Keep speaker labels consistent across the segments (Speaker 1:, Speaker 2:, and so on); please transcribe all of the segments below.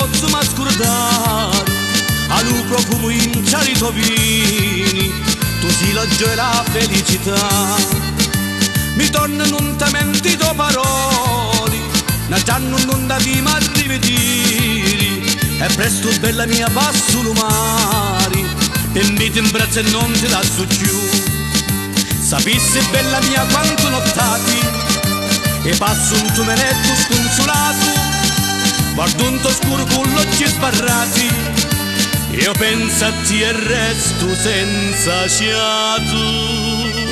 Speaker 1: posso mai scordare, al profumo in ciaritovini, tu sei la gioia e la felicità. Mi torno non ti menti tue parole, non c'hanno non da prima rivedere, e presto bella mia passo l'umari, ti invito in braccio e non ti lascio più. Sapissi bella mia quanto nottati, e passo un tuo menetto sconsolato, guardo un tuo scuro con gli occhi sbarrati, io penso a te e resto senza fiato.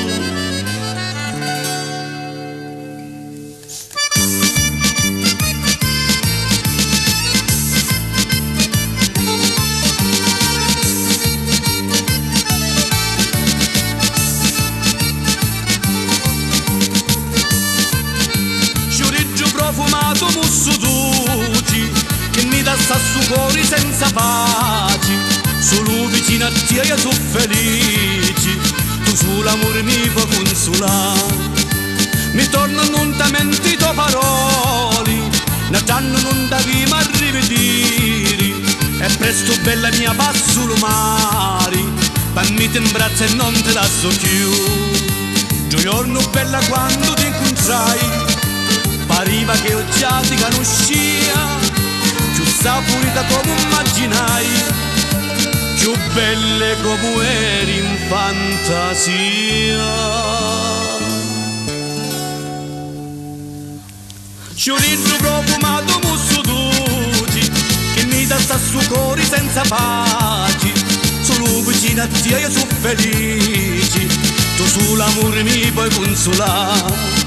Speaker 1: Profumato musso tutti, che mi dà su cuore senza pace, solo vicino a te io sono felice, tu sull'amore mi puoi consolare. Mi torno non ti menti tue parole, non t'hanno non da prima a rivedere, e presto bella mia passo l'umari, pammite in braccio e non ti lascio più. Giorno bella quando ti incontrai, pariva che io già ti conoscia, più saporita come immaginai, più belle come eri in fantasia. Sciorino profumato musso tutti, che mi dà su cuore senza pace, solo vicino a te io sono felice, tu sull'amore mi puoi consolare.